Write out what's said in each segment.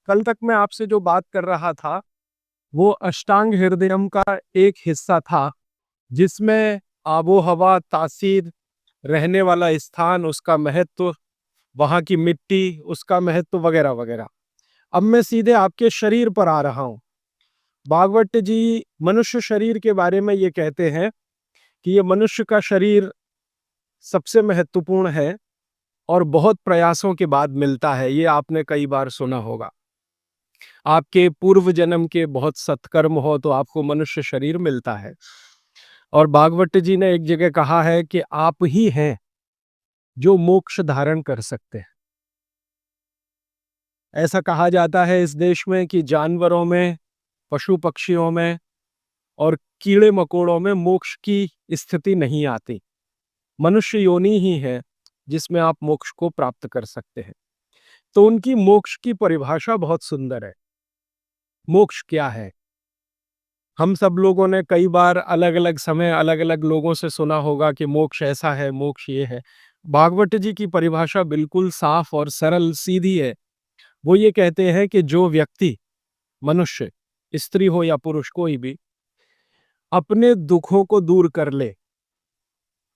कल तक मैं आपसे जो बात कर रहा था वो अष्टांग हृदयम का एक हिस्सा था, जिसमें आबो हवा, तासीर, रहने वाला स्थान, उसका महत्व, वहाँ की मिट्टी, उसका महत्व वगैरह वगैरह। अब मैं सीधे आपके शरीर पर आ रहा हूँ। भागवत जी मनुष्य शरीर के बारे में ये कहते हैं कि ये मनुष्य का शरीर सबसे महत्वपूर्ण है और बहुत प्रयासों के बाद मिलता है। ये आपने कई बार सुना होगा। आपके पूर्व जन्म के बहुत सत्कर्म हो तो आपको मनुष्य शरीर मिलता है। और भागवत जी ने एक जगह कहा है कि आप ही हैं जो मोक्ष धारण कर सकते हैं। ऐसा कहा जाता है इस देश में कि जानवरों में, पशु पक्षियों में और कीड़े मकोड़ों में मोक्ष की स्थिति नहीं आती। मनुष्य योनि ही है जिसमें आप मोक्ष को प्राप्त कर सकते हैं। तो उनकी मोक्ष की परिभाषा बहुत सुंदर है। मोक्ष क्या है? हम सब लोगों ने कई बार अलग अलग समय अलग अलग लोगों से सुना होगा कि मोक्ष ऐसा है, मोक्ष ये है। भागवत जी की परिभाषा बिल्कुल साफ और सरल सीधी है। वो ये कहते हैं कि जो व्यक्ति, मनुष्य, स्त्री हो या पुरुष कोई भी, अपने दुखों को दूर कर ले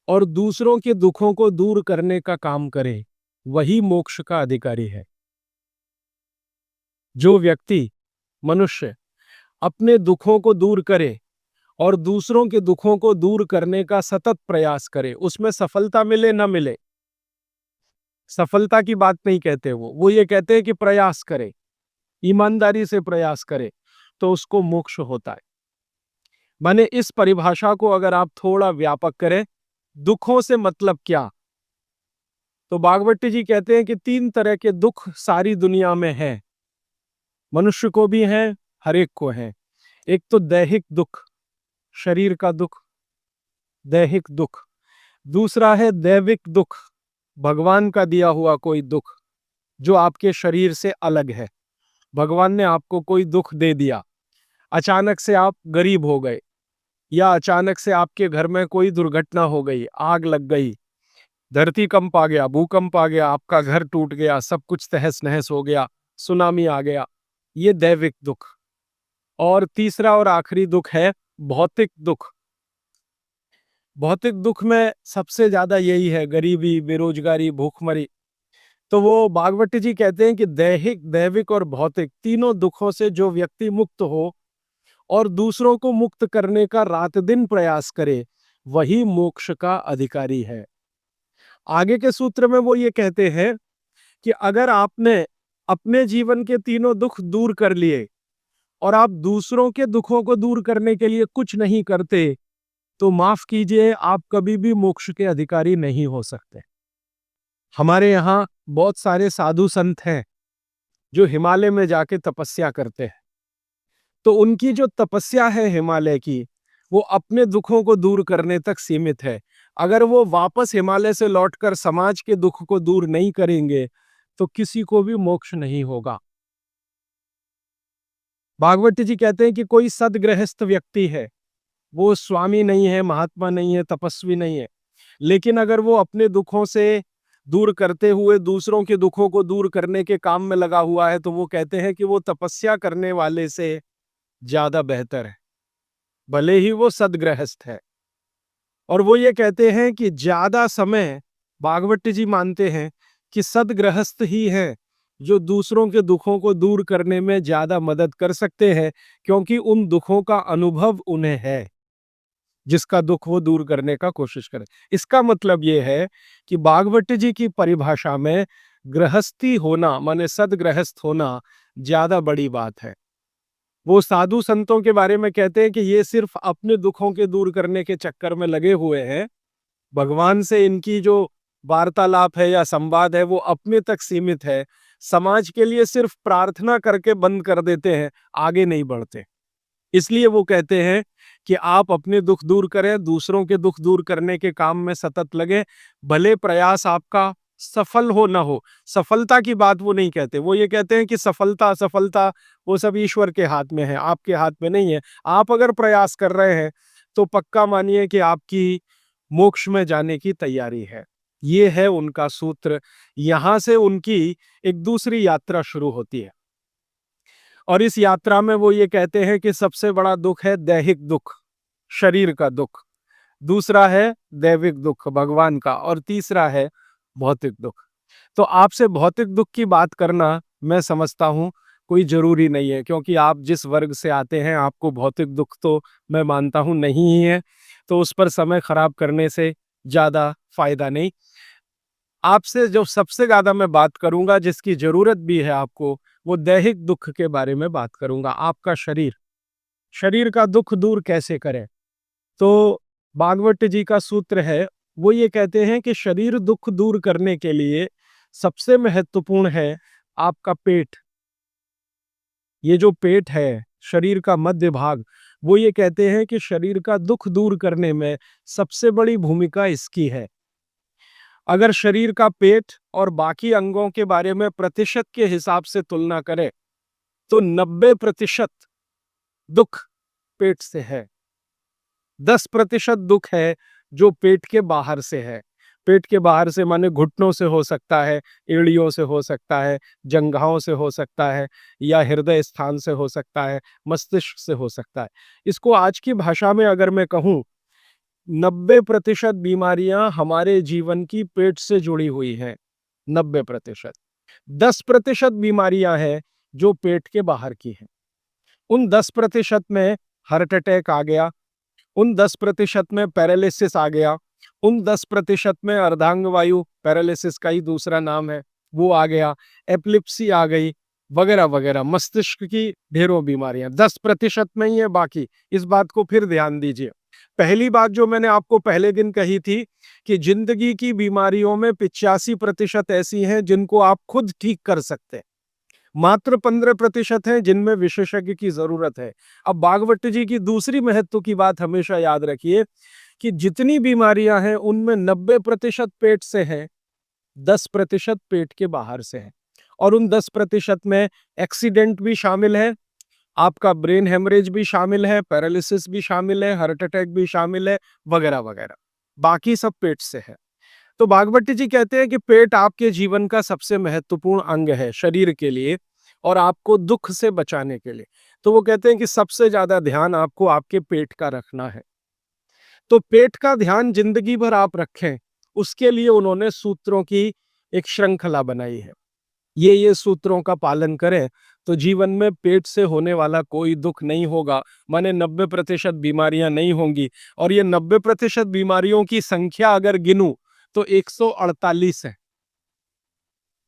और दूसरों के दुखों को दूर करने का काम करे, वही मोक्ष का अधिकारी है। जो व्यक्ति, मनुष्य, अपने दुखों को दूर करे और दूसरों के दुखों को दूर करने का सतत प्रयास करे, उसमें सफलता मिले ना मिले, सफलता की बात नहीं कहते वो ये कहते हैं कि प्रयास करे, ईमानदारी से प्रयास करे, तो उसको मोक्ष होता है। माने इस परिभाषा को अगर आप थोड़ा व्यापक करें, दुखों से मतलब क्या, तो भागवत जी कहते हैं कि 3 तरह के दुख सारी दुनिया में हैं। मनुष्य को भी हैं, हर एक को हैं। एक तो दैहिक दुख, शरीर का दुख, दैहिक दुख। दूसरा है दैविक दुख, भगवान का दिया हुआ कोई दुख जो आपके शरीर से अलग है। भगवान ने आपको कोई दुख दे दिया, अचानक से आप गरीब हो गए, या अचानक से आपके घर में कोई दुर्घटना हो गई, आग लग गई, धरती कंप आ गया, भूकंप आ गया, आपका घर टूट गया, सब कुछ तहस नहस हो गया, सुनामी आ गया, ये दैविक दुख। और तीसरा और आखिरी दुख है भौतिक दुख। भौतिक दुख में सबसे ज्यादा यही है, गरीबी, बेरोजगारी, भूखमरी। तो वो भागवत जी कहते हैं कि दैहिक, दैविक और भौतिक तीनों दुखों से जो व्यक्ति मुक्त हो और दूसरों को मुक्त करने का रात दिन प्रयास करे, वही मोक्ष का अधिकारी है। आगे के सूत्र में वो ये कहते हैं कि अगर आपने अपने जीवन के तीनों दुख दूर कर लिए और आप दूसरों के दुखों को दूर करने के लिए कुछ नहीं करते, तो माफ कीजिए, आप कभी भी मोक्ष के अधिकारी नहीं हो सकते। हमारे यहाँ बहुत सारे साधु संत हैं जो हिमालय में जाके तपस्या करते हैं। तो उनकी जो तपस्या है हिमालय की, वो अपने दुखों को दूर करने तक सीमित है। अगर वो वापस हिमालय से लौटकर समाज के दुख को दूर नहीं करेंगे, तो किसी को भी मोक्ष नहीं होगा। भागवत जी कहते हैं कि कोई सदगृहस्थ व्यक्ति है, वो स्वामी नहीं है, महात्मा नहीं है, तपस्वी नहीं है, लेकिन अगर वो अपने दुखों से दूर करते हुए दूसरों के दुखों को दूर करने के काम में लगा हुआ है, तो वो कहते हैं कि वो तपस्या करने वाले से ज्यादा बेहतर है, भले ही वो सदगृहस्थ है। और वो ये कहते हैं कि ज्यादा समय, भागवत जी मानते हैं कि सदगृहस्थ ही है जो दूसरों के दुखों को दूर करने में ज्यादा मदद कर सकते हैं, क्योंकि उन दुखों का अनुभव उन्हें है, जिसका दुख वो दूर करने का कोशिश करे। इसका मतलब ये है कि भागवत जी की परिभाषा में गृहस्थी होना, माने सदगृहस्थ होना, ज्यादा बड़ी बात है। वो साधु संतों के बारे में कहते हैं कि ये सिर्फ अपने दुखों के दूर करने के चक्कर में लगे हुए हैं। भगवान से इनकी जो वार्तालाप है या संवाद है वो अपने तक सीमित है। समाज के लिए सिर्फ प्रार्थना करके बंद कर देते हैं, आगे नहीं बढ़ते। इसलिए वो कहते हैं कि आप अपने दुख दूर करें, दूसरों के दुख दूर करने के काम में सतत लगे, भले प्रयास आपका सफल हो ना हो। सफलता की बात वो नहीं कहते, वो ये कहते हैं कि सफलता असफलता वो सब ईश्वर के हाथ में है, आपके हाथ में नहीं है। आप अगर प्रयास कर रहे हैं तो पक्का मानिए कि आपकी मोक्ष में जाने की तैयारी है। ये है उनका सूत्र। यहां से उनकी एक दूसरी यात्रा शुरू होती है। और इस यात्रा में वो ये कहते हैं कि सबसे बड़ा दुख है दैहिक दुख, शरीर का दुख, दूसरा है दैविक दुख भगवान का, और तीसरा है भौतिक दुख। तो आपसे भौतिक दुख की बात करना मैं समझता हूँ कोई ज़रूरी नहीं है, क्योंकि आप जिस वर्ग से आते हैं आपको भौतिक दुख तो मैं मानता हूँ नहीं ही है, तो उस पर समय खराब करने से ज़्यादा फ़ायदा नहीं। आपसे जो सबसे ज़्यादा मैं बात करूँगा जिसकी ज़रूरत भी है आपको, वो दैहिक दुख के बारे में बात करूँगा। आपका शरीर, शरीर का दुख दूर कैसे करें? तो भागवत जी का सूत्र है, वो ये कहते हैं कि शरीर दुख दूर करने के लिए सबसे महत्वपूर्ण है आपका पेट। ये जो पेट है, शरीर का मध्य भाग, वो ये कहते हैं कि शरीर का दुख दूर करने में सबसे बड़ी भूमिका इसकी है। अगर शरीर का पेट और बाकी अंगों के बारे में प्रतिशत के हिसाब से तुलना करें, तो 90% दुख पेट से है। 10% दुख है जो पेट के बाहर से है। पेट के बाहर से माने घुटनों से हो सकता है, एड़ियों से हो सकता है, जंघाओं से हो सकता है, या हृदय स्थान से हो सकता है, मस्तिष्क से हो सकता है। इसको आज की भाषा में अगर मैं कहूँ, 90% बीमारियां हमारे जीवन की पेट से जुड़ी हुई हैं। 90%। 10% बीमारियां हैं जो पेट के बाहर की हैं। उन 10% में हार्ट अटैक आ गया, उन 10% में पैरालिसिस आ गया, उन 10% में अर्धांगवायु पैरालिसिस का ही दूसरा नाम है, वो आ गया, एपिलेप्सी आ गई, वगैरह वगैरह। मस्तिष्क की ढेरों बीमारियां 10% में ही है बाकी। इस बात को फिर ध्यान दीजिए। पहली बात जो मैंने आपको पहले दिन कही थी कि जिंदगी की बीमारियों में 85% ऐसी हैं जिनको आप खुद ठीक कर सकते हैं, मात्र 15% हैं जिनमें विशेषज्ञ की जरूरत है। अब भागवत जी की दूसरी महत्व की बात हमेशा याद रखिए कि जितनी बीमारियां हैं उनमें 90% पेट से हैं, 10% पेट के बाहर से है। और उन 10% में एक्सीडेंट भी शामिल है, आपका ब्रेन हेमरेज भी शामिल है, पैरालिसिस भी शामिल है, हार्ट अटैक भी शामिल है, वगैरह वगैरह। बाकी सब पेट से है। तो भागवत जी कहते हैं कि पेट आपके जीवन का सबसे महत्वपूर्ण अंग है शरीर के लिए और आपको दुख से बचाने के लिए। तो वो कहते हैं कि सबसे ज्यादा ध्यान आपको आपके पेट का रखना है। तो पेट का ध्यान जिंदगी भर आप रखें, उसके लिए उन्होंने सूत्रों की एक श्रृंखला बनाई है। ये सूत्रों का पालन करें तो जीवन में पेट से होने वाला कोई दुख नहीं होगा, माने 90% बीमारियां नहीं होंगी। और ये 90% बीमारियों की संख्या अगर गिनूं तो 148 है।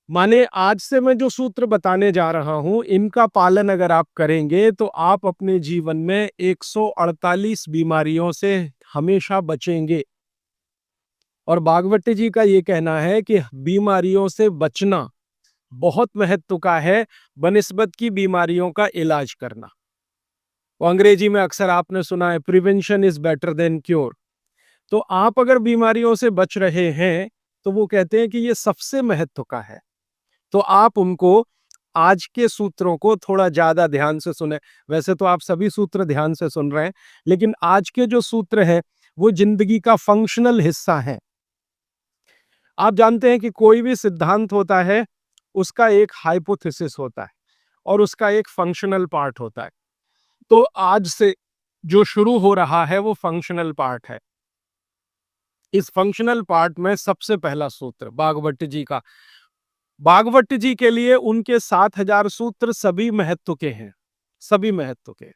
माने आज से मैं जो सूत्र बताने जा रहा हूं, इनका पालन अगर आप करेंगे तो आप अपने जीवन में 148 बीमारियों से हमेशा बचेंगे। और भागवत जी का ये कहना है कि बीमारियों से बचना बहुत महत्व का है बनिस्बत की बीमारियों का इलाज करना। वो अंग्रेजी में अक्सर आपने सुना है, prevention is better than cure. तो आप अगर बीमारियों से बच रहे हैं तो वो कहते हैं कि ये सबसे महत्व का है। तो आप उनको, आज के सूत्रों को थोड़ा ज्यादा ध्यान से सुने। वैसे तो आप सभी सूत्र ध्यान से सुन रहे हैं, लेकिन आज के जो सूत्र हैं वो जिंदगी का फंक्शनल हिस्सा है। आप जानते हैं कि कोई भी सिद्धांत होता है, उसका एक हाइपोथेसिस होता है और उसका एक फंक्शनल पार्ट होता है। तो आज से जो शुरू हो रहा है वो फंक्शनल पार्ट है। इस फंक्शनल पार्ट में सबसे पहला सूत्र भागवत जी का, भागवत जी के लिए उनके 7,000 सूत्र सभी महत्व के हैं, सभी महत्व के।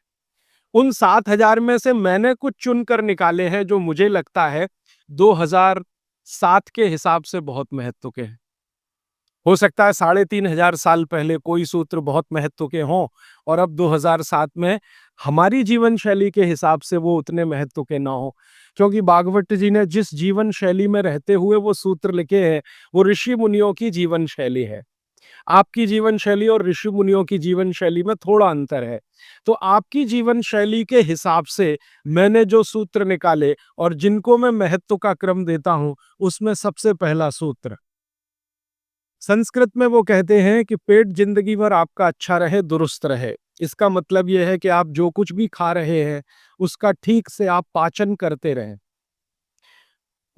उन 7,000 में से मैंने कुछ चुनकर निकाले हैं जो मुझे लगता है 2007 के हिसाब से बहुत महत्व के हैं। हो सकता है 3,500 साल पहले कोई सूत्र बहुत महत्व के हों और अब 2007 में हमारी जीवन शैली के हिसाब से वो उतने महत्व के ना हो, क्योंकि भागवत जी ने जिस जीवन शैली में रहते हुए वो सूत्र लिखे हैं वो ऋषि मुनियों की जीवन शैली है। आपकी जीवन शैली और ऋषि मुनियों की जीवन शैली में थोड़ा अंतर है। तो आपकी जीवन शैली के हिसाब से मैंने जो सूत्र निकाले और जिनको मैं महत्व का क्रम देता हूं, उसमें सबसे पहला सूत्र, संस्कृत में वो कहते हैं कि पेट जिंदगी भर आपका अच्छा रहे, दुरुस्त रहे। इसका मतलब यह है कि आप जो कुछ भी खा रहे हैं उसका ठीक से आप पाचन करते रहें।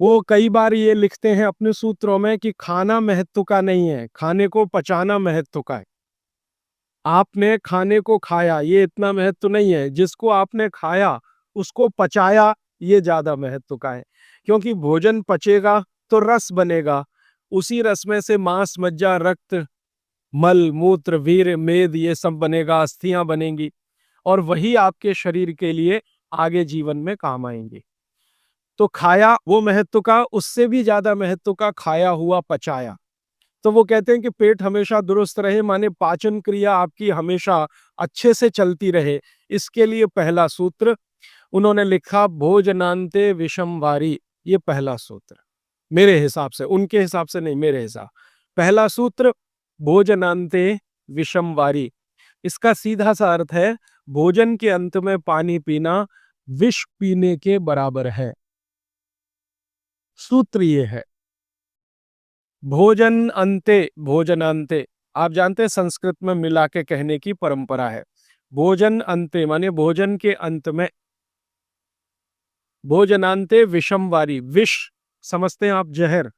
वो कई बार ये लिखते हैं अपने सूत्रों में कि खाना महत्व का नहीं है, खाने को पचाना महत्व का है। आपने खाने को खाया ये इतना महत्व नहीं है, जिसको आपने खाया उसको पचाया ये ज्यादा महत्व का है। क्योंकि भोजन पचेगा तो रस बनेगा, उसी रस में से मांस, मज्जा, रक्त, मल, मूत्र, वीर्य, मेद ये सब बनेगा, अस्थियां बनेंगी और वही आपके शरीर के लिए आगे जीवन में काम आएंगे। तो खाया वो महत्व का, उससे भी ज्यादा महत्व का खाया हुआ पचाया। तो वो कहते हैं कि पेट हमेशा दुरुस्त रहे, माने पाचन क्रिया आपकी हमेशा अच्छे से चलती रहे। इसके लिए पहला सूत्र उन्होंने लिखा, भोजनांते विषम वारी। ये पहला सूत्र मेरे हिसाब से, उनके हिसाब से नहीं, मेरे हिसाब पहला सूत्र भोजनांते विषम वारी। इसका सीधा सा अर्थ है भोजन के अंत में पानी पीना विष पीने के बराबर है। सूत्र ये है भोजन अंते, भोजनांते आप जानते हैं संस्कृत में मिला के कहने की परंपरा है। भोजन अंते माने भोजन के अंत में, भोजनांते विषम वारी, विष समझते हैं आप, जहर,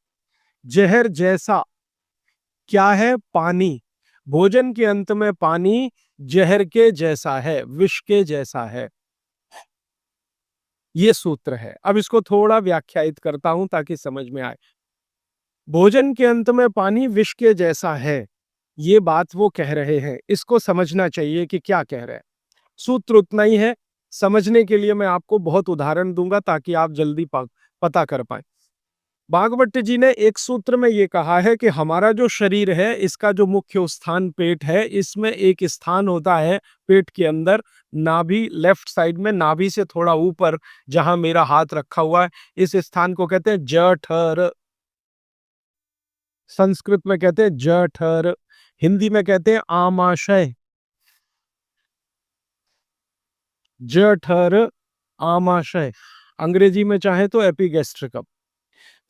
जहर जैसा क्या है, पानी। भोजन के अंत में पानी जहर के जैसा है, विष के जैसा है। ये सूत्र है। अब इसको थोड़ा व्याख्यायित करता हूं ताकि समझ में आए। भोजन के अंत में पानी विष के जैसा है, ये बात वो कह रहे हैं। इसको समझना चाहिए कि क्या कह रहे हैं। सूत्र उतना ही है, समझने के लिए मैं आपको बहुत उदाहरण दूंगा ताकि आप जल्दी पता कर पाए। भागवत जी ने एक सूत्र में ये कहा है कि हमारा जो शरीर है, इसका जो मुख्य स्थान पेट है, इसमें एक स्थान होता है पेट के अंदर, नाभि, लेफ्ट साइड में, नाभि से थोड़ा ऊपर जहां मेरा हाथ रखा हुआ है, इस स्थान को कहते हैं जठर। संस्कृत में कहते हैं जठर, हिंदी में कहते हैं आमाशय। जठर, आमाशय, अंग्रेजी में चाहे तो एपिगैस्ट्रिकम।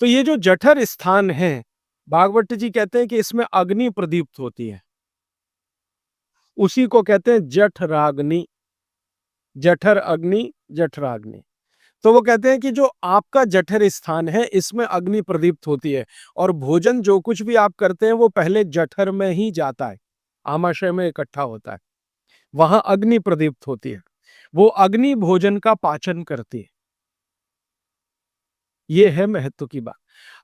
तो ये जो जठर स्थान है, भागवत जी कहते हैं कि इसमें अग्नि प्रदीप्त होती है, उसी को कहते हैं जठराग्नि। जठर अग्नि, जठराग्नि। तो वो कहते हैं कि जो आपका जठर स्थान है, इसमें अग्नि प्रदीप्त होती है और भोजन जो कुछ भी आप करते हैं वो पहले जठर में ही जाता है, आमाशय में इकट्ठा होता है, वहां अग्नि प्रदीप्त होती है, वो अग्नि भोजन का पाचन करती है। ये है महत्व की बात।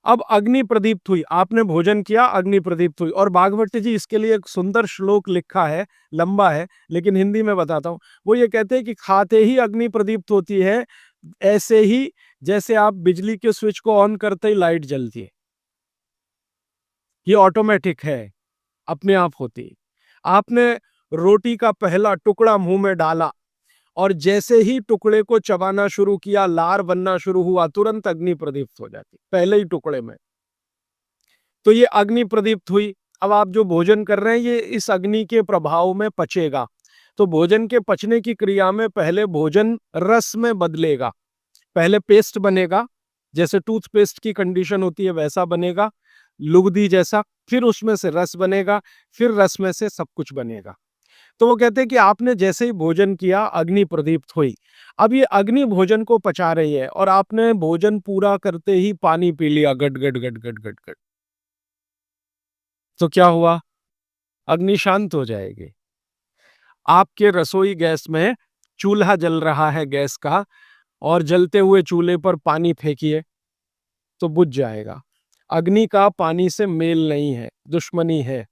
अब अग्नि प्रदीप्त हुई, आपने भोजन किया, अग्नि प्रदीप्त हुई। और भागवत जी इसके लिए एक सुंदर श्लोक लिखा है, लंबा है लेकिन हिंदी में बताता हूं। वो ये कहते हैं कि खाते ही अग्नि प्रदीप्त होती है, ऐसे ही जैसे आप बिजली के स्विच को ऑन करते ही लाइट जलती है। ये ऑटोमेटिक है, अपने आप होती है। आपने रोटी का पहला टुकड़ा मुंह में डाला और जैसे ही टुकड़े को चबाना शुरू किया, लार बनना शुरू हुआ, तुरंत अग्नि प्रदीप्त हो जाती, पहले ही टुकड़े में। तो ये अग्नि प्रदीप्त हुई। अब आप जो भोजन कर रहे हैं ये इस अग्नि के प्रभाव में पचेगा। तो भोजन के पचने की क्रिया में पहले भोजन रस में बदलेगा। पहले पेस्ट बनेगा, जैसे टूथपेस्ट की कंडीशन होती है वैसा बनेगा, लुगदी जैसा। फिर उसमें से रस बनेगा, फिर रस में से सब कुछ बनेगा। तो वो कहते हैं कि आपने जैसे ही भोजन किया, अग्नि प्रदीप्त हुई। अब ये अग्नि भोजन को पचा रही है और आपने भोजन पूरा करते ही पानी पी लिया, गट गट गट गट गट गट। तो क्या हुआ? अग्नि शांत हो जाएगी। आपके रसोई गैस में चूल्हा जल रहा है गैस का, और जलते हुए चूल्हे पर पानी फेंकिए तो बुझ जाएगा। अग्नि का पानी से मेल नहीं है, दुश्मनी है।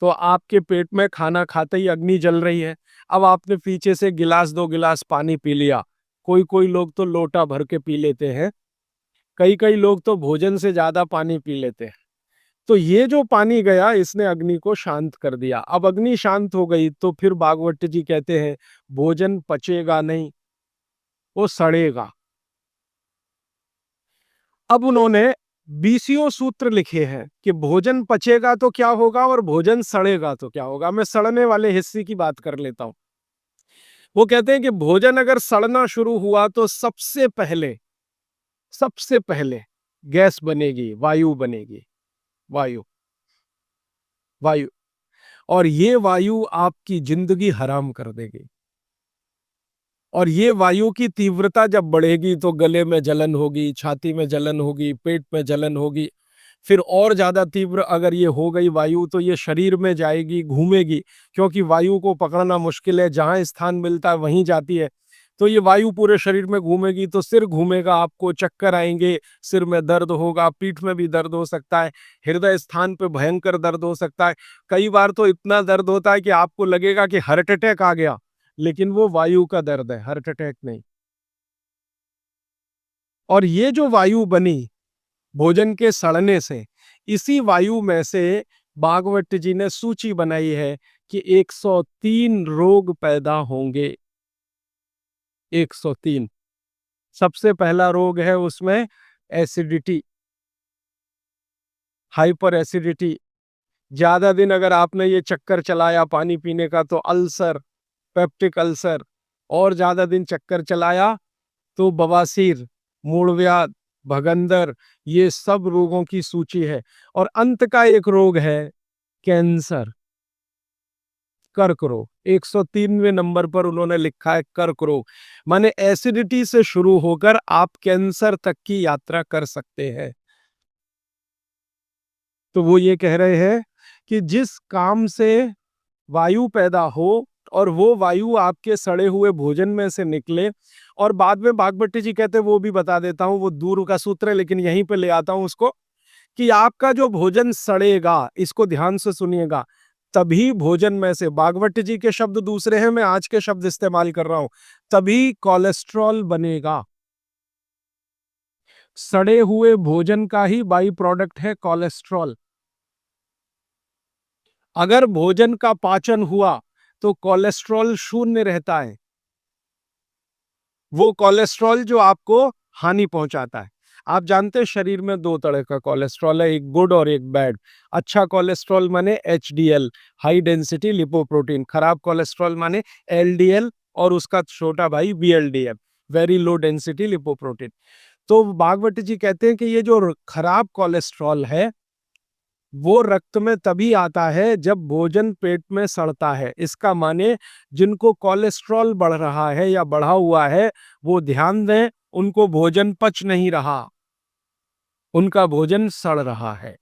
तो आपके पेट में खाना खाते ही अग्नि जल रही है। अब आपने पीछे से गिलास 2 गिलास पानी पी लिया, कोई कोई लोग तो लोटा भर के पी लेते हैं, कई कई लोग तो भोजन से ज्यादा पानी पी लेते हैं। तो ये जो पानी गया, इसने अग्नि को शांत कर दिया। अब अग्नि शांत हो गई तो फिर भागवत जी कहते हैं भोजन पचेगा नहीं, वो सड़ेगा। अब उन्होंने 20 सूत्र लिखे हैं कि भोजन पचेगा तो क्या होगा और भोजन सड़ेगा तो क्या होगा। मैं सड़ने वाले हिस्से की बात कर लेता हूं। वो कहते हैं कि भोजन अगर सड़ना शुरू हुआ तो सबसे पहले गैस बनेगी, वायु बनेगी, वायु, वायु। और ये वायु आपकी जिंदगी हराम कर देगी। और ये वायु की तीव्रता जब बढ़ेगी तो गले में जलन होगी, छाती में जलन होगी, पेट में जलन होगी। फिर और ज़्यादा तीव्र अगर ये हो गई वायु तो ये शरीर में जाएगी, घूमेगी, क्योंकि वायु को पकड़ना मुश्किल है, जहाँ स्थान मिलता है वहीं जाती है। तो ये वायु पूरे शरीर में घूमेगी तो सिर घूमेगा, आपको चक्कर आएँगे, सिर में दर्द होगा, पीठ में भी दर्द हो सकता है, हृदय स्थान पे भयंकर दर्द हो सकता है। कई बार तो इतना दर्द होता है कि आपको लगेगा कि हार्ट अटैक आ गया, लेकिन वो वायु का दर्द है, हार्ट अटैक नहीं। और ये जो वायु बनी भोजन के सड़ने से, इसी वायु में से भागवत जी ने सूची बनाई है कि 103 रोग पैदा होंगे। 103। सबसे पहला रोग है उसमें एसिडिटी, हाइपर एसिडिटी। ज्यादा दिन अगर आपने ये चक्कर चलाया पानी पीने का तो अल्सर, पेप्टिक अल्सर। और ज्यादा दिन चक्कर चलाया तो बवासीर, मूलव्याध, भगंदर, ये सब रोगों की सूची है। और अंत का एक रोग है कैंसर, कर्क रोग। 103वें नंबर पर उन्होंने लिखा है कर्क रोग। माने एसिडिटी से शुरू होकर आप कैंसर तक की यात्रा कर सकते हैं। तो वो ये कह रहे हैं कि जिस काम से वायु पैदा हो और वो वायु आपके सड़े हुए भोजन में से निकले, और बाद में भागवती जी कहते हैं, वो भी बता देता हूं, वो दूर का सूत्र है लेकिन यहीं पे ले आता हूं उसको, कि आपका जो भोजन सड़ेगा, इसको ध्यान से सुनिएगा, तभी भोजन में से, भागवत जी के शब्द दूसरे हैं, मैं आज के शब्द इस्तेमाल कर रहा हूं, तभी कोलेस्ट्रॉल बनेगा। सड़े हुए भोजन का ही बाई प्रोडक्ट है कोलेस्ट्रॉल। अगर भोजन का पाचन हुआ तो कोलेस्ट्रॉल शून्य रहता है, वो कोलेस्ट्रॉल जो आपको हानि पहुंचाता है। आप जानते हैं शरीर में दो तरह का कोलेस्ट्रॉल है, एक गुड और एक बैड। अच्छा कोलेस्ट्रॉल माने एचडीएल, हाई डेंसिटी लिपोप्रोटीन। खराब कोलेस्ट्रॉल माने एलडीएल और उसका छोटा भाई VLDL, very low density lipoprotein. तो भागवत जी कहते हैं कि ये जो खराब कोलेस्ट्रॉल है वो रक्त में तभी आता है जब भोजन पेट में सड़ता है। इसका माने जिनको कोलेस्ट्रॉल बढ़ रहा है या बढ़ा हुआ है, वो ध्यान दें, उनको भोजन पच नहीं रहा, उनका भोजन सड़ रहा है।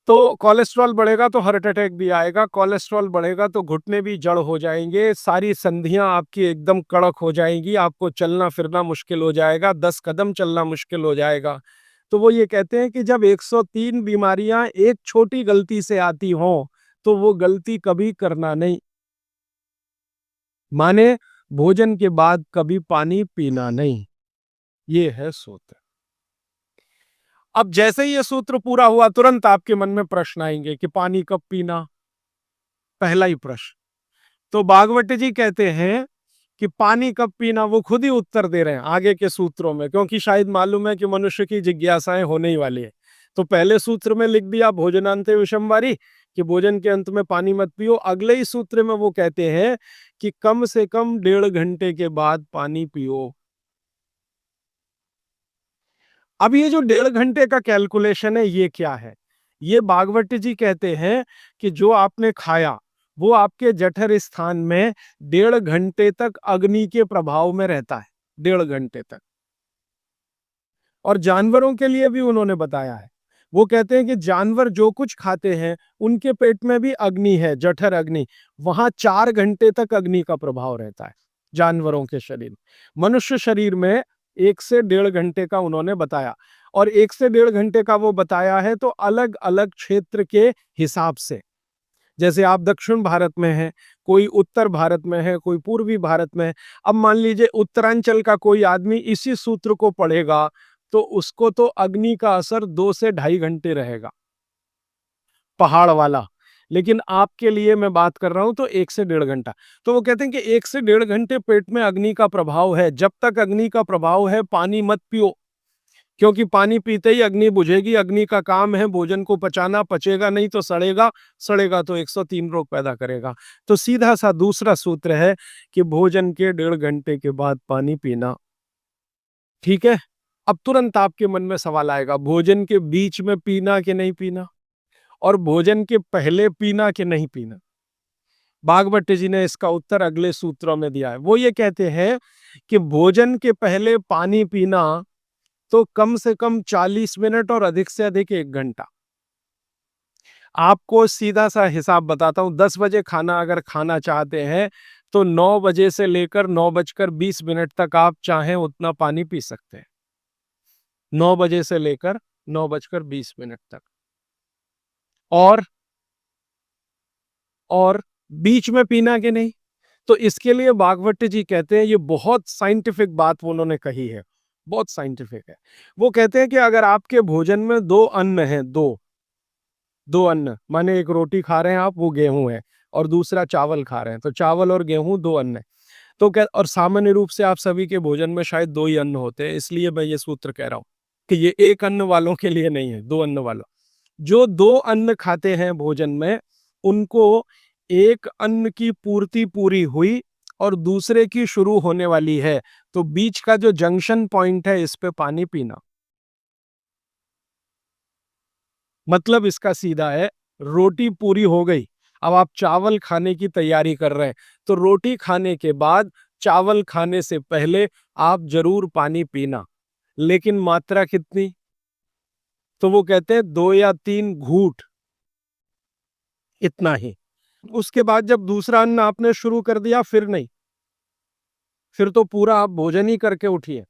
तो कोलेस्ट्रॉल बढ़ेगा तो हार्ट अटैक भी आएगा, कोलेस्ट्रॉल बढ़ेगा तो घुटने भी जड़ हो जाएंगे, सारी संधियां आपकी एकदम कड़क हो जाएंगी, आपको चलना फिरना मुश्किल हो जाएगा, 10 कदम चलना मुश्किल हो जाएगा। तो वो ये कहते हैं कि जब 103 बीमारियां एक छोटी गलती से आती हों, तो वो गलती कभी करना नहीं। माने भोजन के बाद कभी पानी पीना नहीं। ये है सूत्र। अब जैसे ही ये सूत्र पूरा हुआ, तुरंत आपके मन में प्रश्न आएंगे कि पानी कब पीना, पहला ही प्रश्न। तो भागवत जी कहते हैं कि पानी कब पीना, वो खुद ही उत्तर दे रहे हैं आगे के सूत्रों में, क्योंकि शायद मालूम है कि मनुष्य की जिज्ञासाएं होने ही वाली है। तो पहले सूत्र में लिख दिया भोजनांते विषमवारी, कि भोजन के अंत में पानी मत पियो। अगले ही सूत्र में वो कहते हैं कि कम से कम 1.5 घंटे के बाद पानी पियो। अब ये जो 1.5 घंटे का कैलकुलेशन है, ये क्या है? ये भागवत जी कहते हैं कि जो आपने खाया वो आपके जठर स्थान में 1.5 घंटे तक अग्नि के प्रभाव में रहता है, 1.5 घंटे तक। और जानवरों के लिए भी उन्होंने बताया है। वो कहते हैं कि जानवर जो कुछ खाते हैं उनके पेट में भी अग्नि है, जठर अग्नि, वहां 4 घंटे तक अग्नि का प्रभाव रहता है जानवरों के शरीर। मनुष्य शरीर में 1 से 1.5 घंटे का उन्होंने बताया। और 1 से 1.5 घंटे का वो बताया है तो अलग अलग क्षेत्र के हिसाब से। जैसे आप दक्षिण भारत में हैं, कोई उत्तर भारत में है, कोई पूर्वी भारत में है। अब मान लीजिए उत्तरांचल का कोई आदमी इसी सूत्र को पढ़ेगा तो उसको तो अग्नि का असर 2 से 2.5 घंटे रहेगा, पहाड़ वाला। लेकिन आपके लिए मैं बात कर रहा हूं तो 1 से 1.5 घंटा। तो वो कहते हैं कि 1 से 1.5 घंटे पेट में अग्नि का प्रभाव है। जब तक अग्नि का प्रभाव है पानी मत पियो, क्योंकि पानी पीते ही अग्नि बुझेगी। अग्नि का काम है भोजन को पचाना, पचेगा नहीं तो सड़ेगा, सड़ेगा तो 103 रोग पैदा करेगा। तो सीधा सा दूसरा सूत्र है कि भोजन के 1.5 घंटे के बाद पानी पीना। ठीक है। अब तुरंत आपके मन में सवाल आएगा, भोजन के बीच में पीना कि नहीं पीना, और भोजन के पहले पीना कि नहीं पीना। भागवत जी ने इसका उत्तर अगले सूत्रों में दिया है। वो ये कहते हैं कि भोजन के पहले पानी पीना तो कम से कम 40 मिनट और अधिक से अधिक 1 घंटा। आपको सीधा-सा हिसाब बताता हूँ, 10 बजे खाना अगर खाना चाहते हैं, तो 9 बजे से लेकर 9 बजकर 20 मिनट तक आप चाहें उतना पानी पी सकते हैं। 9 बजे से लेकर 9 बजकर 20 मिनट तक। और और बीच में पीना कि नहीं? तो इसके लिए भागवत जी कहते हैं, ये बहुत साइंटिफिक बात उन्होंने कही है, बहुत साइंटिफिक है। वो कहते हैं कि अगर आपके भोजन में 2 अन्न हैं, 2 अन्न, माने एक रोटी खा रहे हैं आप, वो गेहूँ है, और दूसरा चावल खा रहे हैं, तो चावल और गेहूँ 2 अन्न है। तो क्या, और सामान्य रूप से आप सभी के भोजन में शायद 2 ही अन्न होते हैं, इसलिए मैं ये सूत्र कह रहा हूँ कि ये 1 अन्न वालों के लिए नहीं है, 2 अन्न वालों। जो 2 अन्न खाते हैं भोजन में, उनको एक अन्न की पूर्ति पूरी हुई और दूसरे की शुरू होने वाली है, तो बीच का जो जंक्शन पॉइंट है, इस पे पानी पीना। मतलब इसका सीधा है, रोटी पूरी हो गई, अब आप चावल खाने की तैयारी कर रहे हैं, तो रोटी खाने के बाद चावल खाने से पहले आप जरूर पानी पीना, लेकिन मात्रा कितनी? तो वो कहते हैं 2 या 3 घूंट, इतना ही। उसके बाद जब दूसरा अन्न आपने शुरू कर दिया, फिर नहीं, फिर तो पूरा आप भोजन ही करके उठिए।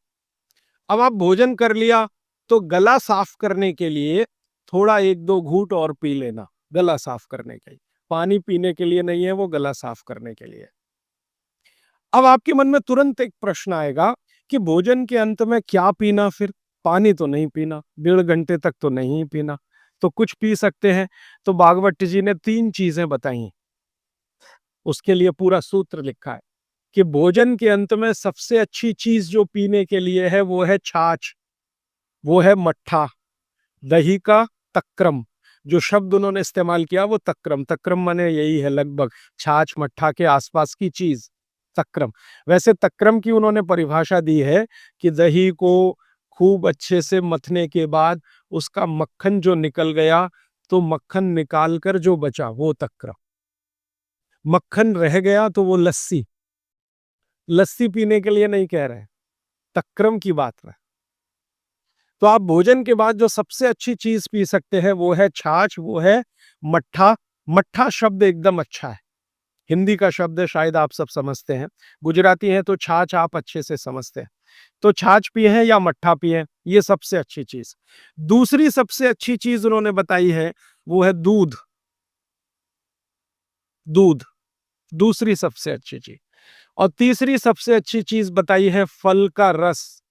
अब आप भोजन कर लिया, तो गला साफ करने के लिए थोड़ा 1-2 घूंट और पी लेना, गला साफ करने के लिए। पानी पीने के लिए नहीं है, वो गला साफ करने के लिए। अब आपके मन में तुरंत एक प्रश्न आएगा कि भोजन के अंत में क्या पीना फिर? पानी तो नहीं पीना, 1.5 घंटे तक तो नहीं पीना, तो कुछ पी सकते हैं। तो भागवत जी ने 3 चीजें बताई, उसके लिए पूरा सूत्र लिखा है कि भोजन के अंत में सबसे अच्छी चीज जो पीने के लिए है, वो है छाछ, वो है मट्ठा, दही का तक्रम। जो शब्द उन्होंने इस्तेमाल किया वो तक्रम, तक्रम माने यही है लगभग छाछ मट्ठा के आसपास की चीज, तक्रम। वैसे तक्रम की उन्होंने परिभाषा दी है कि दही को खूब अच्छे से मथने के बाद उसका मक्खन जो निकल गया, तो मक्खन निकालकर जो बचा वो तक्रम। मक्खन रह गया तो वो लस्सी, लस्सी पीने के लिए नहीं कह रहे, तक्रम की बात है। तो आप भोजन के बाद जो सबसे अच्छी चीज पी सकते हैं, वो है छाछ, वो है मट्ठा। मट्ठा शब्द एकदम अच्छा है, हिंदी का शब्द है, शायद आप सब समझते हैं। गुजराती हैं तो छाछ आप अच्छे से समझते हैं। तो छाछ पिए या मट्ठा पिए, ये सबसे अच्छी चीज। दूसरी सबसे अच्छी चीज उन्होंने बताई है, वो है दूध। दूध दूसरी सबसे अच्छी चीज। और तीसरी सबसे अच्छी चीज बताई है फल का रस,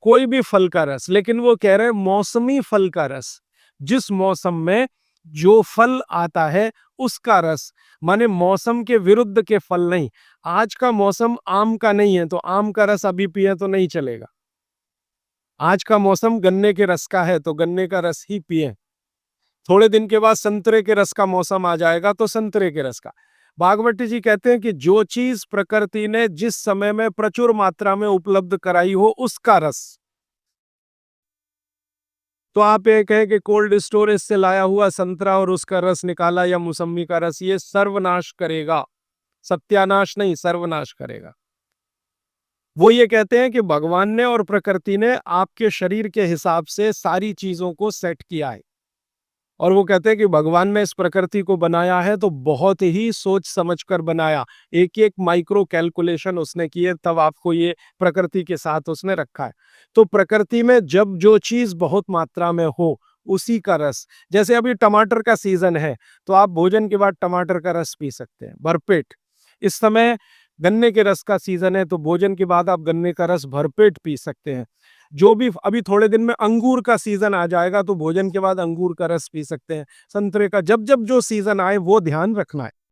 कोई भी फल का रस, लेकिन वो कह रहे हैं मौसमी फल का रस। जिस मौसम में जो फल आता है उसका रस, माने मौसम के विरुद्ध के फल नहीं। आज का मौसम आम का नहीं है, तो आम का रस अभी पिए तो नहीं चलेगा। आज का मौसम गन्ने के रस का है, तो गन्ने का रस ही पिए। थोड़े दिन के बाद संतरे के रस का मौसम आ जाएगा, तो संतरे के रस का। भागवत जी कहते हैं कि जो चीज प्रकृति ने जिस समय में प्रचुर मात्रा में उपलब्ध कराई हो, उसका रस। तो आप ये कहें कि कोल्ड स्टोरेज से लाया हुआ संतरा और उसका रस निकाला या मौसम्मी का रस, ये सर्वनाश करेगा, सत्यानाश नहीं, सर्वनाश करेगा। वो ये कहते हैं कि भगवान ने और प्रकृति ने आपके शरीर के हिसाब से सारी चीजों को सेट किया है, और वो कहते हैं कि भगवान ने इस प्रकृति को बनाया है तो बहुत ही सोच समझकर बनाया, एक एक माइक्रो कैलकुलेशन उसने किए, तब आपको ये प्रकृति के साथ उसने रखा है। तो प्रकृति में जब जो चीज बहुत मात्रा में हो, उसी का रस। जैसे अभी टमाटर का सीजन है, तो आप भोजन के बाद टमाटर का रस पी सकते हैं भरपेट। इस समय गन्ने के रस का सीजन है, तो भोजन के बाद आप गन्ने का रस भरपेट पी सकते हैं। जो भी अभी थोड़े दिन में अंगूर का सीजन आ जाएगा, तो भोजन के बाद अंगूर का रस पी सकते हैं। संतरे का, जब जब जो सीजन आए वो ध्यान रखना है।